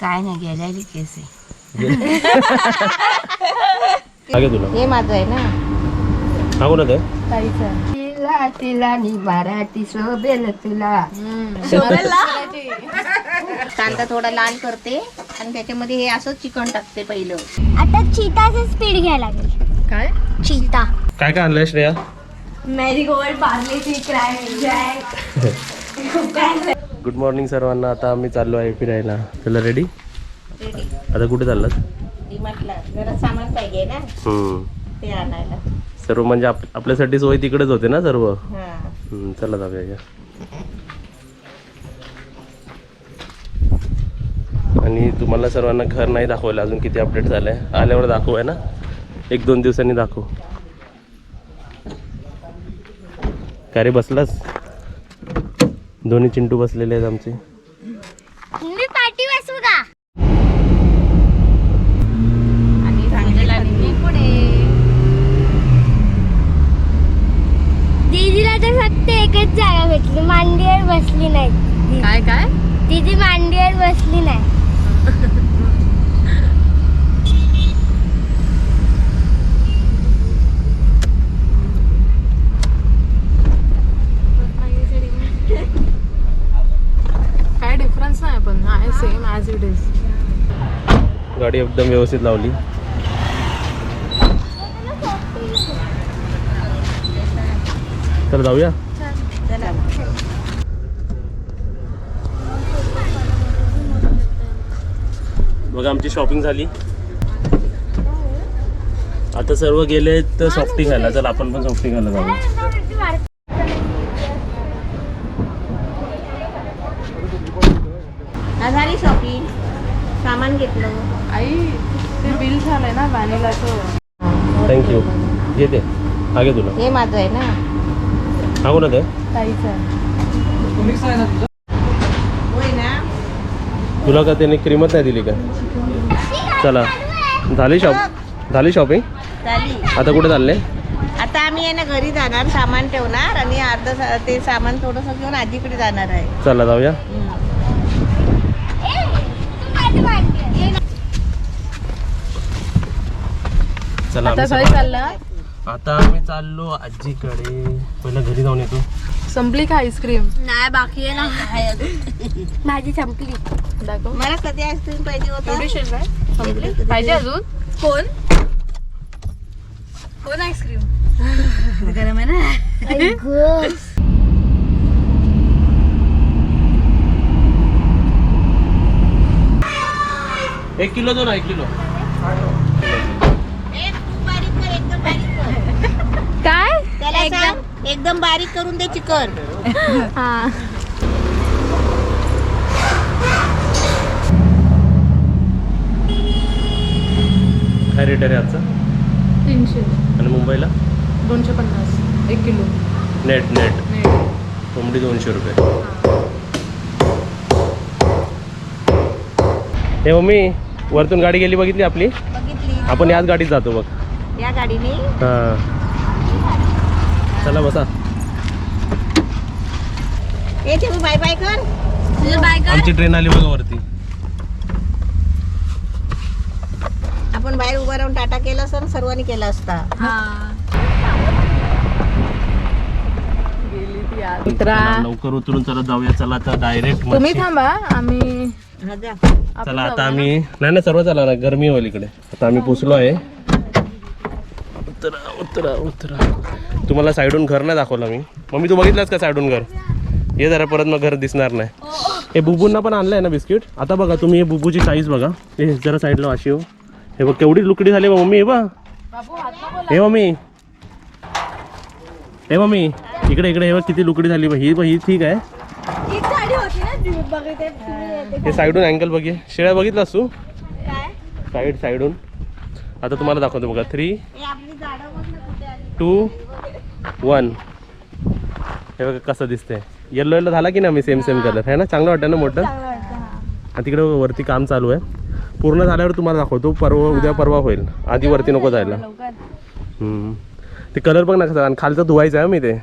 काय नाही गेलेली केस आहे. तुला हे माझं आहे ना. हा कोणाचं आहे? तिला तिला नी मराठी शोभेल तुला. कांदा थोडा लाल करते आणि त्याच्यामध्ये हे असं चिकन टाकते पहिलं. आता चीताचं स्पीड घ्यायला लागेल. काय चीता काय काय आणलंय श्रेया? मॅरीगोल्ड पार्लेची गुड मॉर्निंग सर्वांना. आता आम्ही चाललो आहे फिरायला. चला रेडी? रेडी. आता कुठे चाललात? डीमार्टला जरा सामान पाहिजे ना ते आणायला. सर्व म्हणजे आपल्यासाठी सोय तिकडेच होते ना सर्व. हा. चला जाऊया या. आणि तुम्हाला सर्वांना घर नाही दाखवलं अजून, किती अपडेट झालंय. आल्यावर दाखवूया ना, 1-2 दिवसांनी दाखवू. काय रे बसलास? दोन्ही चिंटू बसलेले आहेत आमचे. मी पाठी बसू का? आणि सांगेल आणि मी पुढे. दीदीला तर फक्त एकच जागा भेटली, मांडीवर बसली नाही. काय काय दीदी मांडीवर बसली नाही. काय डिफरन्स नाही पण आहे सेम ॲज इट इज. गाडी एकदम व्यवस्थित लावली. तर जाऊया. चला. बघा आमची शॉपिंग झाली. आता सर्व गेले तर सॉफ्टी खायला. चल आपण पण सॉफ्टी खायला जाऊ. झाली शॉपिंग. सामान घेतलं. आई ते बिल झालंय ना व्हॅनिलाचं. थँक्यू. घेते. हा घे तुला. हे माझं आहे ना. हा कोणाचं आहे? ताईचं. होय ना. तुला का त्याने क्रीमच नाही दिली का? चला झाली शॉपिंग. झाली. आता कुठे चालले? आता आम्ही आहे ना घरी जाणार, सामान ठेवणार आणि ते सामान थोडंसं घेऊन आजीकडे जाणार आहे. चला जाऊया. चला आता आम्ही घरी चालला. आता आम्ही चाललो आजीकडे. पहिला घरी जाऊन येतो. संपली का आईस्क्रीम? नाही बाकी आहे ना. माझी संपली. दाखव. मला कधी आईस्क्रीम पाहिजे होतं. संपली पाहिजे अजून. कोण आईस्क्रीम? गरम आहे ना. 1 किलो दो ना. 1 किलो. काय? त्याला सांग एकदम बारीक करून दे चिकन. हा. काय रेट आहे आजचा? 300. आणि मुंबईला 250 1 किलो. नेट कोंबडी 200 रुपये. हे मम्मी वरतून गाडी गेली बघितली आपली? बघितली. आपण याच गाडीत जातो बघ. या गाडीने. हां चला बसा. ए ठेवू बाय बाय कर. आमची ट्रेन आली बघा वरती. आपण बाहेर उभं राहून टाटा केला असता, सर्वांनी केला असता. गेली ती आत. चला, लवकर उतरून चला जाऊया. चला तर डायरेक्ट तुम्ही थांबा आम्ही. हा जा. चला आता आम्ही नाही सर्व चला ना, गरमी होईल इकडे. आता आम्ही पोचलो आहे. उतरा. तुम्हाला साईडून घर नाही दाखवलं मी. मम्मी तू बघितलंस का साईडून घर? ये जरा परत मग घर दिसणार नाही. हे बुबूंना पण आणलंय ना बिस्किट. आता बघा तुम्ही हे बुबूची साईज बघा. हे जरा साईडला वाशी हो. हे बघ केवढी लुकडी झाली बा मम्मी. हे बघ. हे मम्मी इकडे हे बघ किती लुकडी झाली. ही ठीक आहे. हे साईडून अँगल बघे. शेळ्या बघितलास तू? साईडून. आता तुम्हाला दाखवतो बघा. 3, 2, 1. हे बघा कसं दिसतंय. येल्लो झाला की ना मी सेम कलर आहे ना. चांगलं वाटतं ना मोठं. तिकडे वरती काम चालू आहे. पूर्ण झाल्यावर तुम्हाला दाखवतो. उद्या परवा होईल. आधी वरती नको जायला. ते कलर बघ ना कसं. आणि खालचं धुवायचं आहे मी. ते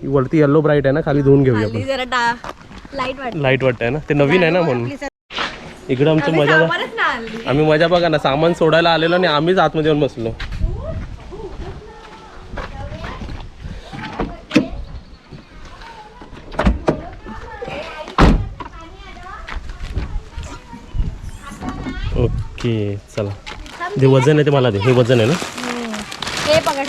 वरती येल्लो ब्राईट आहे ना, खाली धुवून घेऊया आपण. लाईट लाईट वाटतंय ना. ते नवीन आहे ना म्हणून. इकडं आमची मजा आम्ही मजा बघा ना, सामान सोडायला आलेलो आणि आम्हीच आतमध्ये येऊन बसलो. ओके चला, जे वजन आहे ते मला दे. हे वजन आहे ना. हे पकड.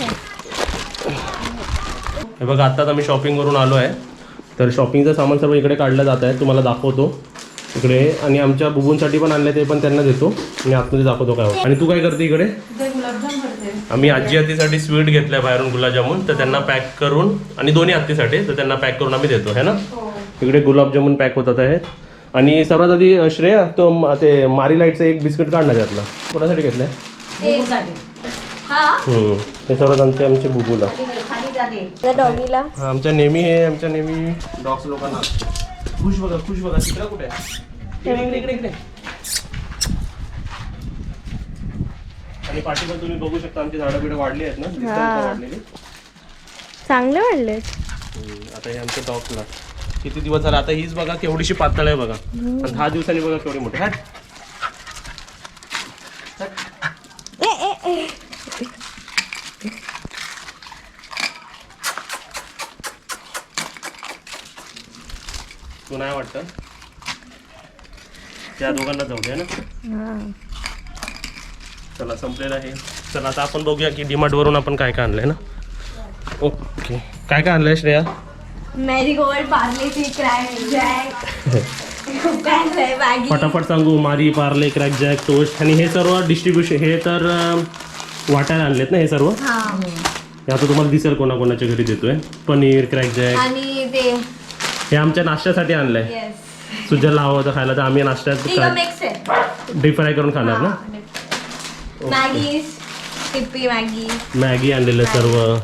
हे बघा आत्ताच आम्ही शॉपिंग करून आलो आहे. तर शॉपिंगचं सामान सर्व इकडे काढलं जात आहे, तुम्हाला दाखवतो इकडे. आणि आमच्या बुबूंसाठी पण आणलं, ते पण त्यांना देतो आणि आतमध्ये दाखवतो काय. आणि तू काय करते इकडे? आम्ही आजी आत्तीसाठी स्वीट घेतलं आहे बाहेरून, गुलाबजामुन. तर त्यांना पॅक करून, आणि दोन्ही आत्तीसाठी, तर त्यांना पॅक करून आम्ही देतो है ना. इकडे गुलाबजामुन पॅक होतात आहेत. आणि सर्वात आधी श्रेया, तो ते मारी लाईटचं एक बिस्किट काढणार त्यातलं. कोणासाठी घेतलं आहे? हे सर्वात आमचे बुबूला, डॉगीला. आमच्या नेहमी डॉग्स लोकांना. खुश बघा चित्रा कुठे आहे? इकडे. आणि पाठी पण तुम्ही बघू शकता, आमची झाडं बिडं वाढली आहेत ना, वाढलेली चांगले वाढले. आता हे आमच्या डॉग्सला किती दिवस झाले. आता हीच बघा केवढीशी पातळ आहे बघा, आणि 10 दिवसांनी बघा केवढी मोठी. तू नाही वाटतं त्या दोघांना जाऊ द्या ना. चला संपलेलं आहे. चला आता आपण बघूया की डीमार्ट वरून आपण काय काय आणलंय ना. ओके, काय काय आणलंय Shreya? Marigold, Parle, crack jack. फटाफट सांगू. मारी, पार्ले, क्रॅक जॅक, टोस्ट. आणि हे सर्व डिस्ट्रीब्युशन, हे तर वाटायला आणलेत ना हे सर्व. हे आता तुम्हाला दिसेल कोणाकोणाच्या घरी देतोय. Paneer, crack jack. आणि ते हे आमच्या नाश्त्यासाठी आणलंय. सुजलला हवं होतं खायला, तर आम्ही नाश्त्यात डीप फ्राय करून खाणार ना. मॅगी आणलेलं सर्व.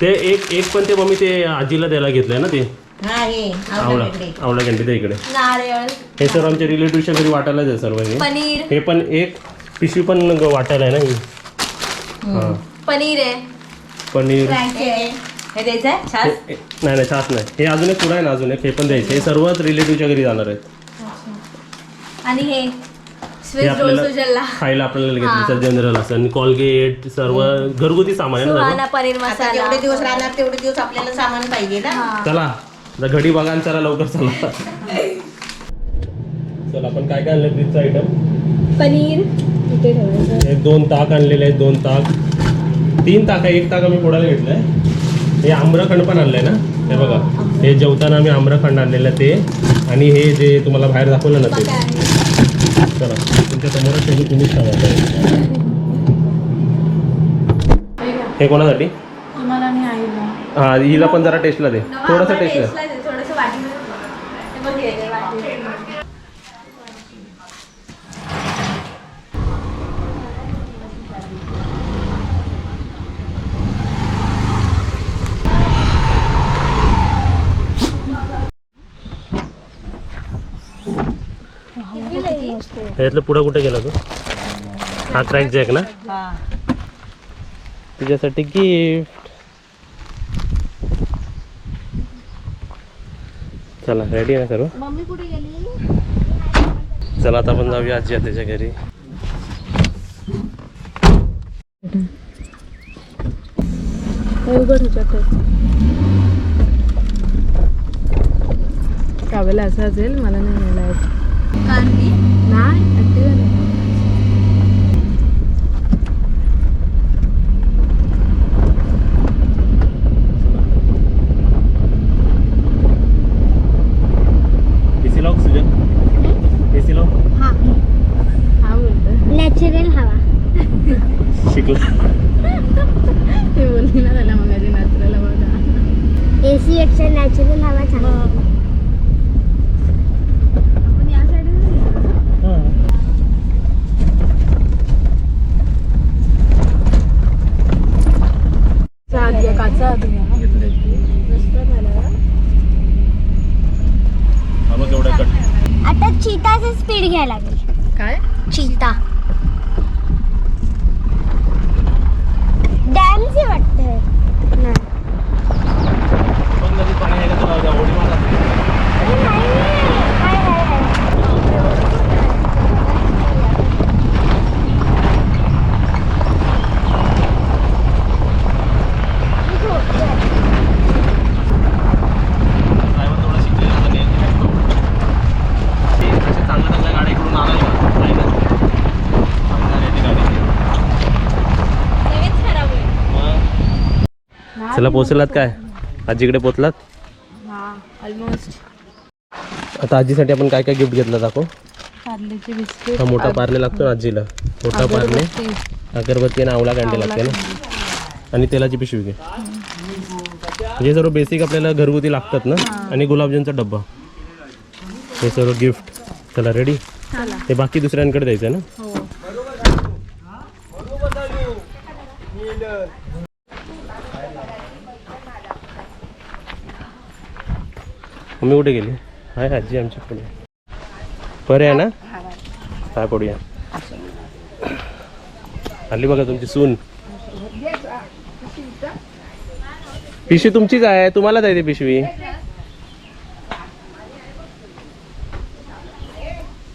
ते एक पण ते मम्मी ते आजीला द्यायला घेतलंय ना, ते आवळा कॅन्डी ते इकडे. नारळ. हे सर्व आमच्या रिलेटिव्हच्या घरी वाटायलाच आहे सर्व. पनीर. हे पण एक पिशवी पण वाटायला आहे ना ही. हा, पनीर आहे. पनीर. हे नाही छास नाही. हे अजून एक पुढं आहे ना, अजून एक हे पण द्यायचे. हे सर्वच रिलेटिव्हच्या घरी जाणार आहेत. आणि हे हे आपल्याला खायला आपल्याला घेतलं जनरल असं. आणि कॉलगेट सर्व घरगुती सामान आहे ना. पनीर मसाला. जेवढे दिवस राहणार तेवढे दिवस आपल्याला सामान पाहिजे ना. चला घडी बघा आणि चला लवकर चला. चला आपण काय काय आणलं फ्रीजचं आयटम. पनीर. एक 2 ताक आणलेले आहेत. 2 ताक, 3 ताक आहे. 1 ताक आम्ही फोडायला घेतलंय. हे आम्रखंड पण आणलंय ना. हे बघा, हे जेवताना आम्ही आम्रखंड आणलेलं ते. आणि हे जे तुम्हाला बाहेर दाखवलं ना ते. चला तुमच्या समोरच शेवटी तुम्हीच सांगा. हे कोणासाठी? हा, हिला पण जरा टेस्टला दे, थोडंसं टेस्टला. ह्यातलं पुढं कुठे गेला तू? हा क्रॅक जॅक ना, तुझ्यासाठी गिफ्ट. चला रेडी आहे सर्व. मम्मी कुठे गेली? चला आता आपण जाऊया आजी आत्याच्या घरी. कावेला असं असेल, मला नाही मिळालं. कांदी नाही ऍक्टिव्ह नाही. एसी लाव सुजन, एसी लाव. हा हा बोलतो नॅचरल हवा. शिकला ते बोलली ना त्याला मग नॅचरल हवा. एसी पेक्षा नॅचरल हवा चांगली. आता चीताचं स्पीड घ्यायला लागेल. काय चीता डॅमचे वाटतंय ना. पाणी आहे का तुला? उडी मारा. चला पोचलात काय आजीकडे पोचलात. हा ऑलमोस्ट. आता आजीसाठी आपण काय काय गिफ्ट घेतलं दाखव. पार्लेचे बिस्किट, हा मोठा पार्ले लागतो ना आजीला. मोठा पार्ले, अगरबत्ती आणि आवळा कांडे लागते ना. आणि तेलाची पिशवी घे. हे सर्व बेसिक आपल्याला घरगुती लागतात ना. आणि गुलाबजामचा डब्बा. हे सर्व गिफ्ट. चला रेडी. ते बाकी दुसऱ्यांकडे द्यायचं ना. हो. मम्मी कुठे गेली. हाय आजी आमची पुढे. बरे आहे ना. काय पडूया. आली बघा तुमची सून. पिशवी तुमचीच आहे. तुम्हालाच आहे ती पिशवी.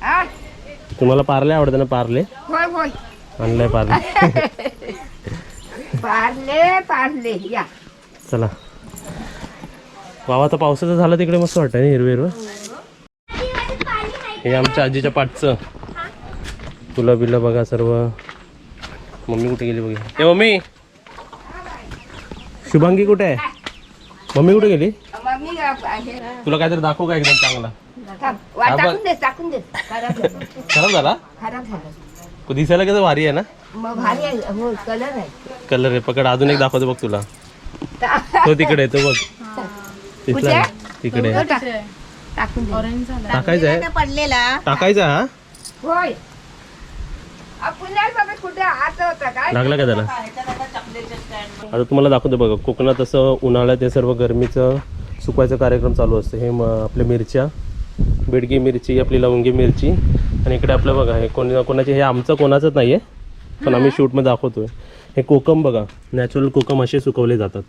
आ, तुम्हाला पार्ले आवडतं ना. पार्ले होय होय आणलंय पार्ले. पार्ले पार्ले या. चला वावाचा पावसाचं झालं तिकडे मस्त वाटतं ना हिरवे हिरवं. हे आमच्या आजीच्या पाठचं फुलं बिलं बघा सर्व. मम्मी कुठे गेली बघा. ए मम्मी शुभांगी कुठे आहे. मम्मी कुठे गेली. मम्मी हे, तुला काहीतरी दाखवू का एकदम चांगला. थांब, टाकून दे टाकून दे. खराब झालं. खराब झाला. खराब झालं. तो दिसायला कसं भारी आहे ना. मग भारी आहे. हो कलर आहे. कलर आहे. पकड अजून एक दाखवतो बघ तुला. तो तिकडे आहे तो बघ. दिसला ना? तिकडे हो, टाकून दे. ऑरेंज झाला. टाकायचं आहे. पडलेला टाकायचा हा. होय पुण्यात बाबा कुठे आत होता काय. लागला का त्याला. आता तुम्हाला दाखवतो बघा. कोकणात असं उन्हाळ्यात हे सर्व गरमीचं सुकवायचा कार्यक्रम चालू असतं. हे आपल्या मिरच्या, बेडगी मिरची, आपली लवंगी मिरची. आणि इकडे आपलं बघा हे कोणाचे. हे आमचं कोणाचंच नाही आहे पण आम्ही शूटमध्ये दाखवतोय. हे कोकम बघा. नॅचरल कोकम असे सुकवले जातात.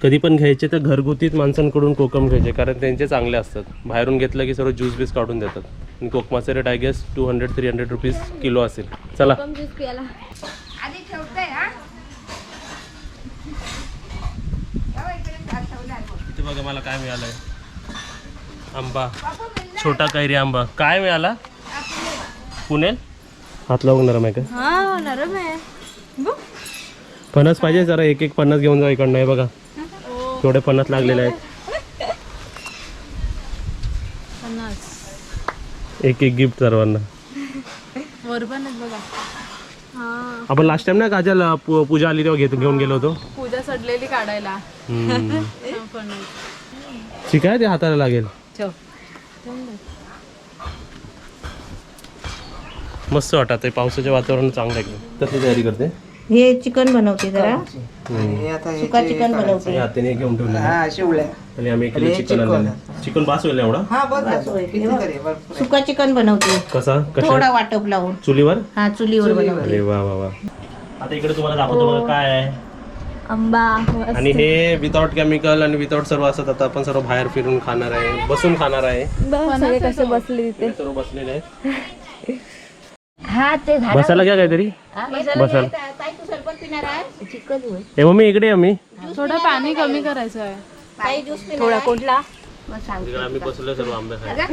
कधी पण घ्यायचे तर घरगुतीत माणसांकडून कोकम घ्यायचे कारण त्यांचे चांगले असतात. बाहेरून घेतलं की सर्व ज्यूस बीस काढून देतात. आणि कोकमाचे rate I guess 200-300 rupees kilo असेल. चला आधी ठेवतोय हा. इथे बघा मला काय मिळालंय. आंबा, छोटा कैरी आंबा. काय मिळाला. पुणेल. हात लावून नरम आहे का. हा नरम आहे. फणस पाहिजे जरा. एक एक फणस घेऊन जा इकडनं. आहे बघा थोडे फणस लागलेले आहेत. 50. एक एक गिफ्ट सर्वांना. वर पण आहेत बघा. हा आपण लास्ट टाइम ना काजल पूजा आली तेव्हा घेऊन गेलो होतो. पूजा सडलेली काढायला. हम्म. फणस. ठीक आहे ते हाताला लागेल. मस्त वाटत आहे. पावसाच्या वातावरण चांगलं आहे. कसली तयारी करते. हे चिकन बनवते जरा. हम्म. सुका चिकन बनवते. हे हाताने घेऊन ठेवलं आणि आम्ही 1 किलो चिकन आणलं. चिकन बास होईल ना एवढा. सुका चिकन बनवते. कसा थोडा वाटप लावून. चुलीवर. हा चुलीवर बनवते. अरे वा वा वा. आता इकडे तुम्हाला दाखवतो बघा काय आहे. आंबा. आणि हे विदाउट केमिकल आणि विदाउट सर्व असतात. आता आपण सर्व बाहेर फिरून खाणार आहे. बसून खाणार आहे. सगळे कसे बसले तिथे. हे सर्व बसलेले आहेत. हा ते झालं. बसायला घ्या काहीतरी. बसायला. ताई तू सरबत पिणार आहे. चिकन होय. ए मम्मी इकडे आहे. मम्मी थोडं पाणी कमी करायचं आहे. ताई ज्यूस पिणार थोडा आहे? कुठला. मग सांग. इकडे आम्ही बसलो सर्व आंबे खायला.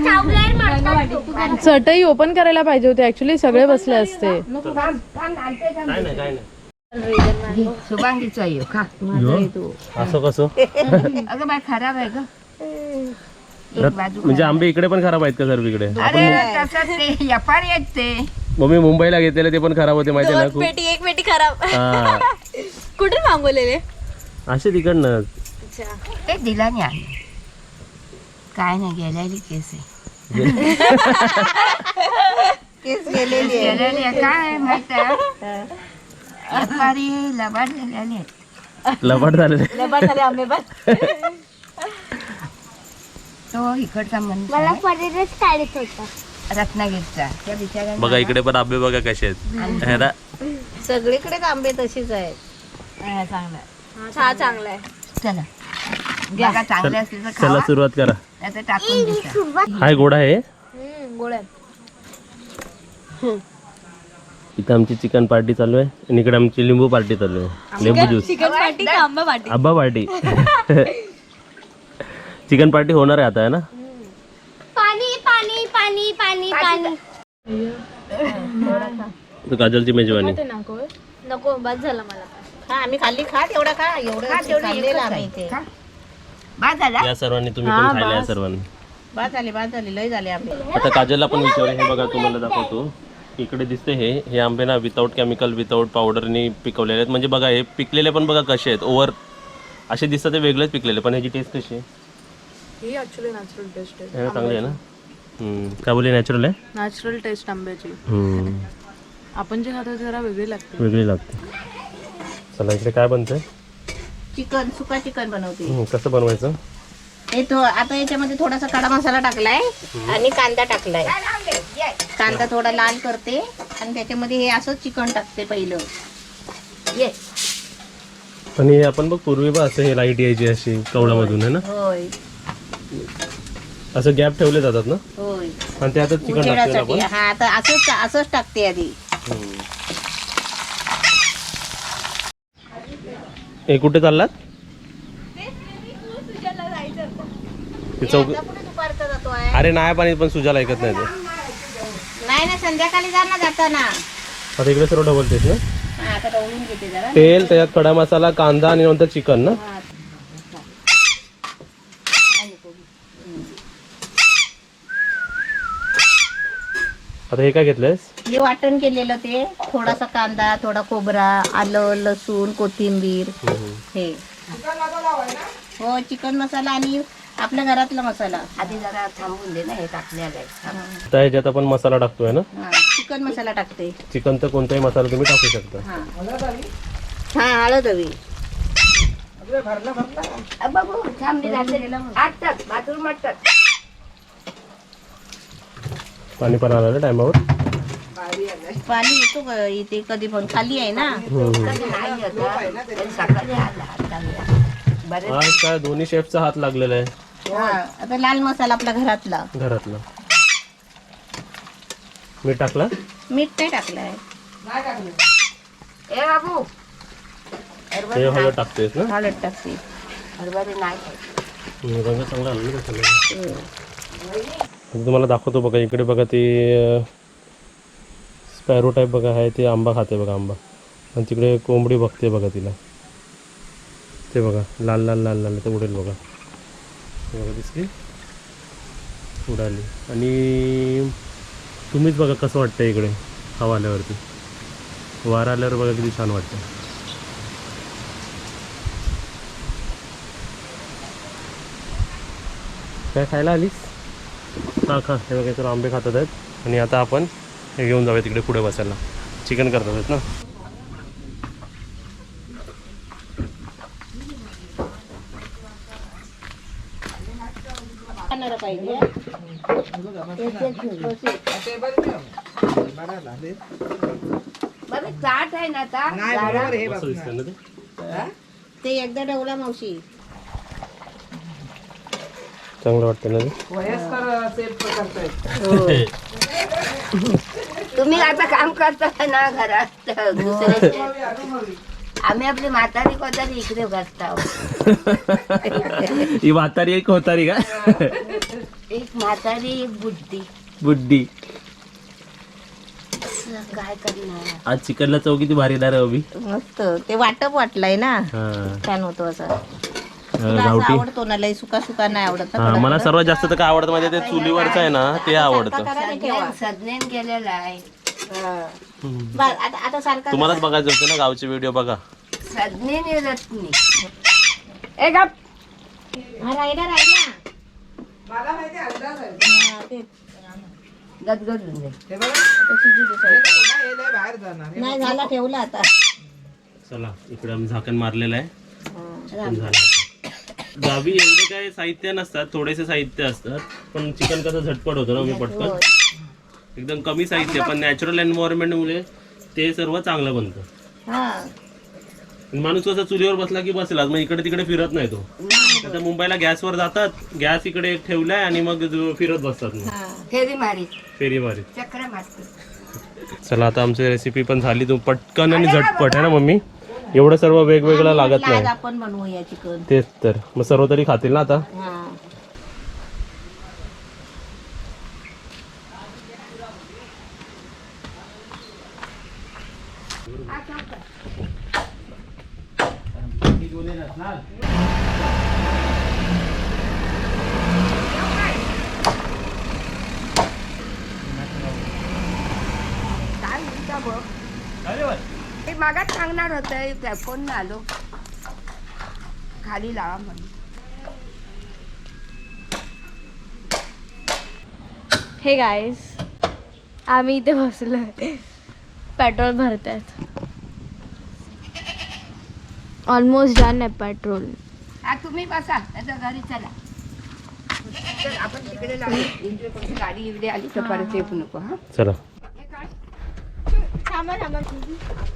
चटई ओपन करायला पाहिजे होती ऍक्च्युली. सगळे बसले असते. थांब थांब आणते थांब. काय नाही काय नाही. घे, शुभांगीचा येऊ खा. असं कसं. अगं बाय खराब आहे ग. एक बाजू म्हणजे आंबे इकडे पण खराब आहेत का सर्व इकडे. अरे तसंच ते व्यापारी आहेत ते. मम्मी मुंबईला घेतलेले ते पण खराब होते माहिती आहे ना खूप. एक पेटी खराब. हा कुठे मागवलेले. असे तिकडनं. ते दिला नाही आम्ही. काय नाही गेलेली केस आहे. केस गेलेली आहे. गेलेली आहे. काय आहे माहिती आहे व्यापारी लबाड झालेले आहेत. लबाड झालेले. लबाड झाले आंबे पण. तो इकडचा म्हणतो मला पनीरच काढत होता. रत्नागिरीचा त्या बिचाऱ्याने बघा इकडे पण आंबे बघा कसे आहेत. है ना? सगळीकडेच आंबे तशीच आहेत. हा चांगला आहे. चला बघा चांगले असले तर चला खावा. सुरुवात करा. नाही तर टाकून देता. हाय गोडा आहे. गोळ्या. इथं आमची चिकन पार्टी चालू आहे आणि इकडे आमची लिंबू पार्टी चालू आहे. लिंबू ज्यूस. चिकन पार्टी का आंबा पार्टी. आंबा पार्टी. चिकन पार्टी होणार आहे आता आहे ना. पाणी पाणी पाणी पाणी पाणी. तो काजलची मेजवानी. नको बस झालं मला. खा आम्ही खाल्ली खा तेवढा खा एवढं खाल्लेलं आम्ही इथे बाद झाला या सर्वांनी तुम्ही पण खायला या सर्वांनी. बाद झाले लय झाले आंबे. आता काजलला पण विचार हे बघा तुम्हाला दाखवतो. इकडे दिसते हे आंबे ना विदाऊट केमिकल विदाऊट पावडरनी पिकवलेले आहेत. म्हणजे बघा हे पिकलेले पण बघा कसे आहेत ओव्हर असे दिसतात ते वेगळेच पिकलेले पण ह्याची टेस्ट कशी आहे? ही ॲक्च्युली नॅचरल टेस्ट आहे. हे चांगली आहे ना. काय बोलली नॅचरल आहे. नॅचरल टेस्ट आंब्याची. आपण जे खातो ते जरा वेगळी लागते. वेगळी लागते. चला इकडे काय बनतंय? चिकन सुका चिकन बनवते. कसं बनवायचं? हे तो आता याच्यामध्ये थोडासा खडा मसाला टाकलाय आणि कांदा टाकलाय. कांदा थोडा लाल करते आणि त्याच्यामध्ये हे असं चिकन टाकते पहिलं. ये आणि हे आपण बघ पूर्वी बघ असं हे लाईट यायची अशी कवडामधून आहे ना. होय असं गॅप ठेवले जातात ना. होय आणि ते आता चिकन टाकतो उजेडासाठी. आपण. हा आता असंच टाकते आधी. हे कुठे चाललात? ते चौक. कुठे दुपारचा जातोय? अरे नाही पाणी पण सुजाला ऐकत नाही ते. नाही ना संध्याकाळी जा ना जाताना. आता इकडे सर्व डबल तेच ना. हा आता ढवळून घेते जरा. तेल त्याच्यात खडा मसाला कांदा आणि नंतर चिकन ना. आता हे काय घेतलंयस? हे वाटण केलेलं ते थोडासा कांदा थोडा खोबरा आलं लसूण कोथिंबीर हे हो चिकन मसाला आणि आपल्या घरातला मसाला. आधी जरा थांबून दे ना हे टाकलेलं आहे. आता ह्याच्यात आपण मसाला टाकतोय ना. चिकन मसाला टाकते. चिकनचा कोणताही मसाला तुम्ही टाकू शकता. हा हळद हवी. बघू थांबली जाते आटतात बाथरूम आटतात. पाणी पण आलं ना टायमावर. पाणी येतो का इथे कधी पण खाली आहे ना. कधी नाही होता पण सकाळी आला आता. बरेच आज काय दोन्ही शेफचा हात लागलेला आहे. आता लाल मसाला आपला घरातला. मीठ टाकला. मीठ नाही टाकलंय. ए बाबू हे हळद टाकतेस ना. हळद टाकते. हरभरे नाही रंग चांगला आला ना त्याच्यामध्ये. आता तुम्हाला दाखवतो बघा इकडे बघा ते स्पॅरो टाईप बघा आहे ते आंबा खाते बघा आंबा. आणि तिकडे कोंबडी बघते बघा तिला. ते बघा लाल लाल लाल लाल ते उडेल बघा. बघा दिसली उडाली. आणि तुम्हीच बघा कसं वाटतं इकडे हवा आल्यावरती. वारा आल्यावर बघा किती छान वाटतं. काय खायला आलीस? खा खा. हे बघा तर आंबे खातात आहेत. आणि आता आपण हे घेऊन जाऊया तिकडे पुढे बसायला. चिकन करतात आहेत ना. पाहिजे चाट आहे ना आता मस्त दिसतंय ना ते. ते एकदा ढवला मावशी. चांगलं वाटतं ना ते. तुम्ही आता काम करता ना घरात दुसऱ्याचे. आम्ही आपली म्हातारी कोतारी इकडे बसतो. ही म्हातारी एक होतारी का? एक म्हातारी एक बुड्डी. काय करणार. आज चिकनला चव किती भारी ना रे अभि. मस्त ते वाटप वाटलंय ना. हा छान होतो असं. तुला असं गावठी. आवडतो ना लय सुका सुका नाही आवडत ना. हा मला सर्वात जास्त तर काय आवडतं माहिती ते चुलीवरचं आहे ना ते आवडतं. सज्ञान केलेला आहे. आता सारखा तुम्हालाच बघायचं होतं ना गावचे व्हिडिओ बघा. सज्ञाने रत्नी ए गप. हा राहिला राहिला. गदगदून दे. नाही झाला ठेवला आता. चला इकडे आम्ही झाकण मारलेलं आहे. झालं आता. गावी एवढे काय साहित्य नसतात थोडेसे साहित्य असतात पण चिकन कसं झटपट होतं ना मी पटकन. एकदम कमी साहित्य पण नॅचरल एन्व्हायरमेंट मुळे ते सर्व चांगलं बनतं. माणूस कसं चुलीवर बसला की बसलाच मग इकडे तिकडे फिरत नाही तो. आता मुंबईला गॅसवर जातात गॅस इकडे ठेवलाय आणि मग फिरत बसतात मग फेरी मारी फेरी मारी चक्र मारते. चला आता आमची रेसिपी पण झाली. तू पटकन आणि झटपट आहे ना मम्मी. एवढं सर्व वेगवेगळं लागत नाही. आपण बनवूया चिकन. तेच तर मग सर्व तरी खातील ना आता. काय म्हणता बघ ते मागात सांगणार होतं फोन ना आलो खाली लावा म्हणून. हे गाईस आम्ही इथे बसलोय पेट्रोल भरतात ऑलमोस्ट डन आहे पेट्रोल. तुम्ही बसा आता घरी चला. तर आपण तिकडे लावू एन्जॉय करू. गाडी इकडे आली तर परत येऊ नको. हा चला थांबा थांबा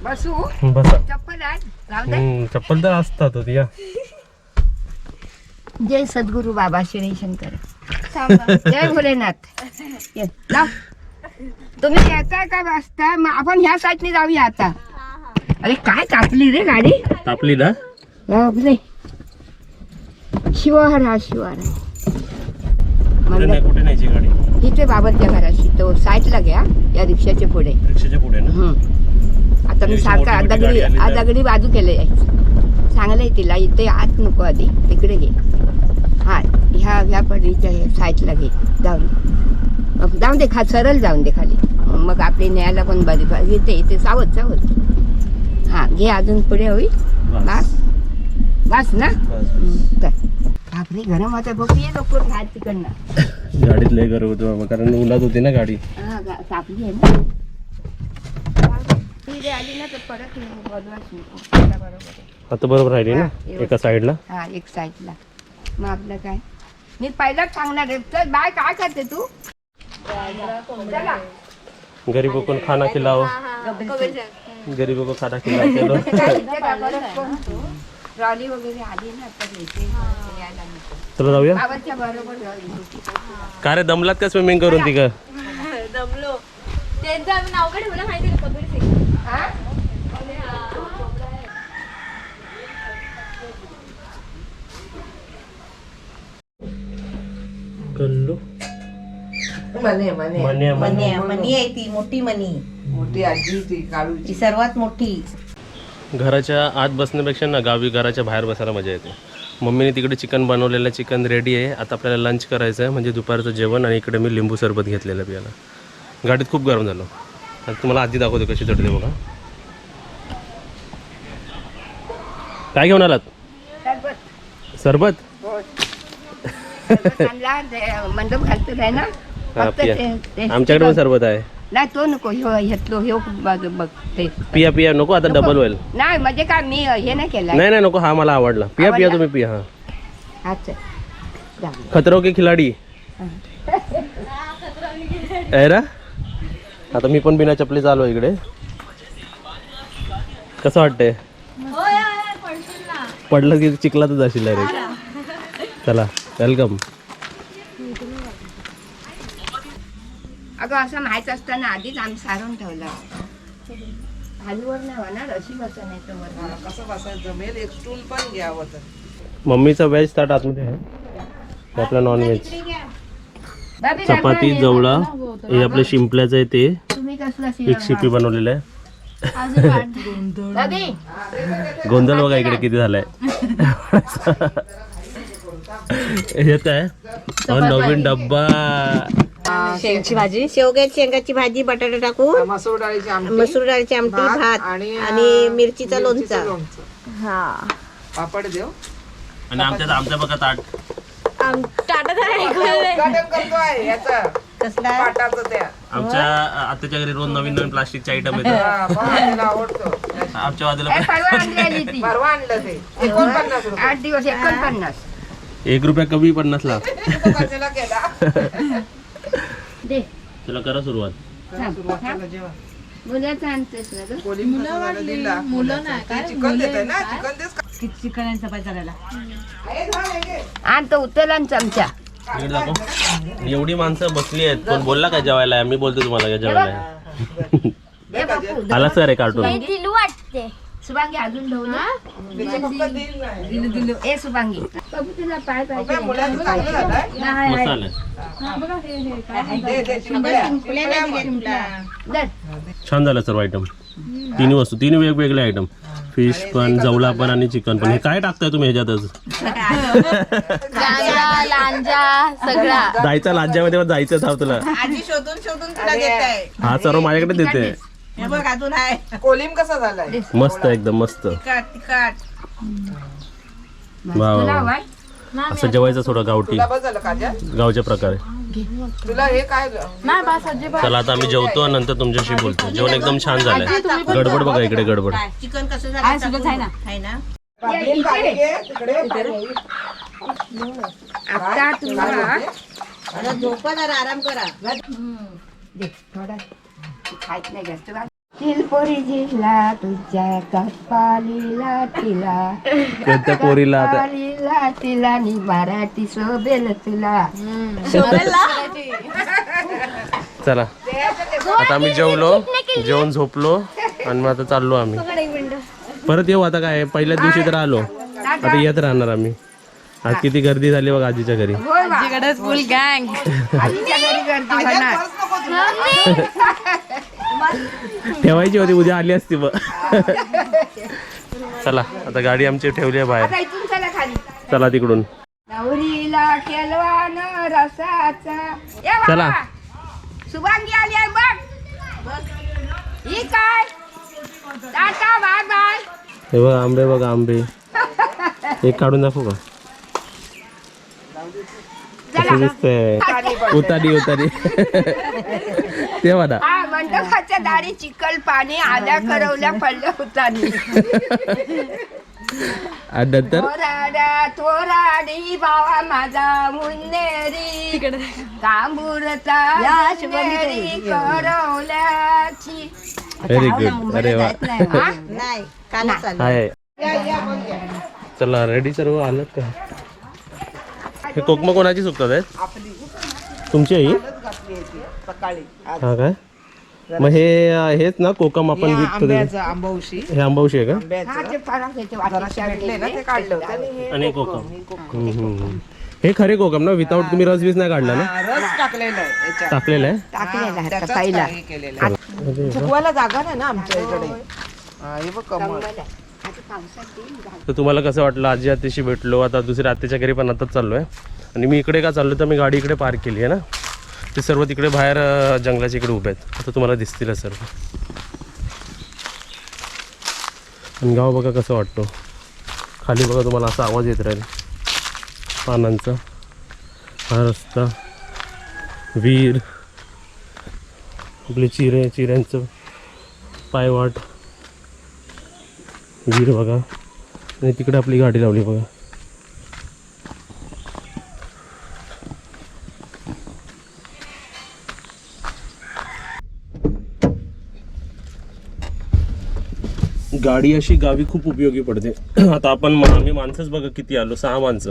बसू. बसा. चप्पल आहे राहू दे. चप्पल तर असतात या. जय सद्गुरू बाबा श्री शंकर. थांबा. जय भोलेनाथ. ये, लाव. तुम्ही येताय का वाजता मग आपण ह्या साईडने जाऊया आता. अरे काय तापली रे गाडी. तापली ना. बापरे. शिवहरा शिवहरा. कुठे नाही कुठे न्यायची गाडी. इथे बाबांच्या घराशी तो साईडला घ्या या रिक्षाच्या पुढे. रिक्षाच्या पुढे ना. आता मी रिक्षा सारखा मोठी मोठी गाडी आली तर. दगडी बाजू केलंय. चांगलंय तिला इथे आत नको आधी तिकडे घे. हा ह्या पडीच्या साईडला घे. जाऊन दे सरळ जाऊन दे खाली. मग आपली न्यायला पण बरी इथे सावध सावध. हा घे अजून पुढे होईल. बस बस ना. बापरे गरम होतं बघ. ये लोक बाहेर तिकडनं. गाडीत लय गरम होतो बाबा कारण उन्हात होती ना गाडी. हा तापली आहे ना. इथे आली ना तर परत बदलाच नको. बरोबर आहे. आता बरोबर राहिली ना हा, एका साईडला. हा एक साईडला. मग आपलं काय मी पहिलाच सांगणार आहे. चल बाय काय करते तू. चला. गरीबों को खाना खिलाओ. गरीबों को खाना खिलाओ. चलो. ट्रॉली वगैरे आली ना तर येते यायला नको. चला जाऊया. बाबाच्या बरोबर जाऊ. का रे दमलात का स्विमिंग करून ती का. दमलो त्यांचं आम्ही नाव काय ठेवलं माहिती आहे का कबीर सिंग. हा कल्लू. मनी मनी आहे ती मोठी मनी. मोठी आजी ती काळूची. ती सर्वात मोठी. घराच्या आत बसण्यापेक्षा ना गावी घराच्या बाहेर बसायला मजा येते. मम्मीने तिकडे चिकन बनवलेलं चिकन रेडी आहे. आता आपल्याला लंच करायचं आहे म्हणजे दुपारचं जेवण. आणि इकडे मी लिंबू सरबत घेतलेलं पियाला. गाडीत खूप गरम झालं. आता तुम्हाला आधी दाखवतो कशी चढते बघा. काय घेऊन आलात. सरबत. मंडप घालतो आहे ना. हा, फक्त पिया. ते- आमच्याकडे पण सरबत आहे. नाही तो नको घेतलो हे बघ ते. पिया पिया नको आता डबल होईल. नाही म्हणजे काय मी हे नाही केलं. नाही नाही नको हा मला आवडला. पिया पिया आवडला? तुम्ही पिया. हा अच्छा जाऊ. खतरो के खिलाडी. एरा आता मी पण बिना चपली चालू आहे इकडे. कसं वाटतंय. पडलं की चिखलातच जाशील रे. चला वेलकम. अगं असं माहित असताना आधीच आम्ही सारून ठेवला. खालीवर नाही होणार अशी बसा नाही तर वर. कसं बसायचं जमेल. एक स्टूल पण घ्यावं तर. मम्मीचा व्हेज ताट आतमध्ये आहे. हे आपला नॉन व्हेज. बाबी चपाती राजा, जवळा हे आपल्या शिंपल्याचं आहे ते. तुम्ही कसला एक शिपी बनवलेलं आहे. बाबी गोंधळ बघा इकडे किती झालाय. हे काय नवीन डब्बा. शेंगाची भाजी शेंगाची भाजी बटाटा टाकून मसूर डाळीची आमटी. मसूर डाळीची आमटी भात भात आणि, आणि मिरचीचा लोणचा. लोणचं. पापड देव. आणि आमच्या बघा ताट. उद्घाटन करतोय याचं कसला पाटाचं त्या. आमच्या आताच्या घरी रोज नवीन नवीन प्लास्टिकचे आयटम येतात. हा, मला आवडतो. आमच्या बाजूला ए, परवा आणलेली ती परवा आणलं ते 49 रुपये. 8 दिवस 49. 1 रुपया कमी 50ला. तो कशाला केला. दे चला करा सुरुवात. सुरुवात केलं जेवण. मुलाचं आणतेस ना गं? कोळी मसाला दिला. मुलं नाही काय चिकन देतोय ना. चिकन देस का? चिकन आणि चपाती करायला. आहे ना, आहे घे. आण तो उचल आणि चमचा. इकडे दाखव. एवढी माणसं बसली आहेत. कोण बोलला काय जेवायला. मी बोलतो तुम्हाला काय जेवायला. ए बापू, आला सर आहे कार्टून. दिलू वाटते. सुभांगी अजून ठेवू ना. तिचे फक्त दिल नाही. ए सुभांगी बाबू तुला पाय अबे, पाहिजे. मुलाचं चांगलं झालंय. मस्त आलंय. दे शिंपल्या. शिंपल्या दिल्या तुला. दर. छान झालं सर्व आयटम. तिन्ही वस्तू 3 वेगवेगळे आयटम. फिश पण, जवला पण आणि चिकन पण. हे काय टाकताय तुम्ही ह्याच्यातच? गांजा लांजा सगळा. जायचं लांज्यामध्ये पण जायचं थांब तुला. आजी शोधून शोधून तुला देत आहे. हा सर्व माझ्याकडे देते. हे बघ अजून आहे कोलिम कसा झालाय मस्त एकदम मस्त. तिखट वा वा. असं जेवायचं थोडं गावठी तुला बस झालं काजल गावच्या प्रकारे. तुला हे काय नाही बस अजिबात. चला आता आम्ही जेवतो आणि नंतर तुमच्याशी बोलतो. जेवण एकदम छान झालंय. गडबड बघा इकडे गडबड. चिकन कसं झालं आहे ना पापलेट पाणी घे तिकडे आता तुम्हाला आता झोपा जरा आराम करा दे थोडा खायच नाही जास्त. तिलपोरी जिल्हा तुझ्या कपालीला तिला कोणत्या पोरीला आता कपालीला तिला नि मराठी शोभेल तुला. चला आता आम्ही जेवलो, जेवण झोपलो आणि मग आता चाललो आम्ही. परत येऊ आता. काय पहिल्याच दिवशी तर आलो, आता येत राहणार आम्ही. आज किती गर्दी झाली बघ आजीच्या घरी. आजीकडेच फुल गँग. आजीच्या घरी गर्दी होणार. ठेवायची होती, उद्या आली असती बघ. चला आता गाडी आमची ठेवली आहे बाहेर. आता इथून चला खाली. चला तिकडून नवरीला केलवान रसाचा. ए बाबा, चला. शुभांगी आली आहे बघ. ही काय टाटा बाय बाय. हे बघ आंबे, बघ आंबे. एक काढून दाखवू का? कसं दिसतंय? उतारी उतारी. ते म्हणा हा मंडपाच्या दारी चिखल पाणी आल्या करवल्या पडल्या होतानी. आणि नंतर तोराडा तोराडी बावा माझा मुन्नेरी तांबूरचा मुन्नेरी करवल्याची. Very good. अरे वा. नाही काल चालू आहे. चला रेडी सर्व आलं का? हे कोकम कोणाची सुकतात आहेत? तुमची आई? सकाळी हा काय? मग हे हेच ना कोकम आपण विकतो ते? आंबवशी हे आंबावशी आहे का? हा, ते फरक याचे जराशे भेटले ना ते काढलं होतं आणि हे आणि कोकम. हे खरे कोकम ना? विदाऊट तुम्ही रस बीस नाही काढला ना? रस टाकलेला आहे याच्यात. टाकलेलं आहे. टाकलेला आहे त्याचाच पहिला. हे केलेलं आहे. फुगवायला जागा नाही ना आमच्या इकडे. हा, हे बघ कमळ. तर तुम्हाला कसं वाटलं? आजी आत्याशी भेटलो, आता दुसऱ्या आत्याच्या घरी पण आताच चाललो आहे. आणि मी इकडे का चाललो तर मी गाडी इकडे पार्क केली आहे ना. ते सर्व तिकडे बाहेर जंगलाच्या इकडे उभे आहेत. आता तुम्हाला दिसतील सर्व. आणि गाव बघा कसं वाटतो. खाली बघा तुम्हाला असा आवाज येत राहील पानांचा. हा रस्ता, विहीर, आपले चिऱ्यांचं पायवाट, विहीर बघा. आणि तिकडे आपली गाडी लावली बघा. गाडी अशी गावी खूप उपयोगी पडते. आता आपण आम्ही माणसंच बघा किती आलो, 6 माणसं.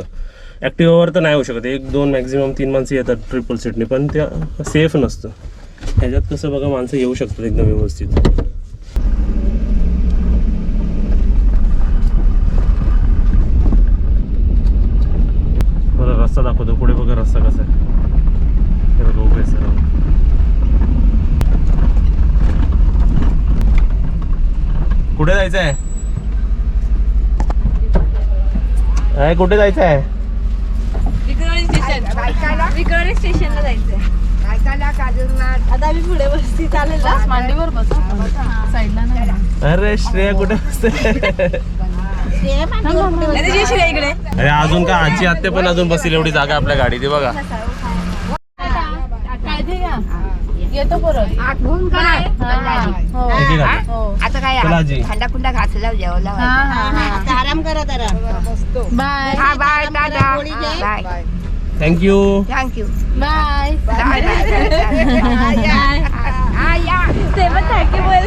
ॲक्टिवावर तर नाही होऊ शकत, 1-2 मॅक्झिमम 3 माणसं येतात ट्रिपल सीटने, पण त्या सेफ नसतं. ह्याच्यात कसं बघा माणसं येऊ शकतात एकदम व्यवस्थित. बघा रस्ता दाखवतो पुढे, बघा रस्ता कसा आहे. हे बघा उभे सर. कुठे जायचं आहे? कुठे जायचं आहे? विक्रोळी स्टेशनला जायचंय. बायकाला काजूरनाथ. आता आम्ही पुढे बसती चालेल ना? मांडीवर बसा साईडला नाही. अरे श्रेया कुठे बसते? इकडे अरे अजून का आजी आत्या पण अजून बसतील, एवढी जागा आपल्या गाडीत आहे बघा. काळजी घ्या. येतो परत. आठवून काय हो. किती गाडी? आता काय चला आजी. थंडा कुंडा घातला जेवला. आता आराम करा जरा बाय हा बाय दादा. पोळी घे. Bye thank you. Thank you. Bye. Bye bye. या हा या. ते पण थँक्यू बोल.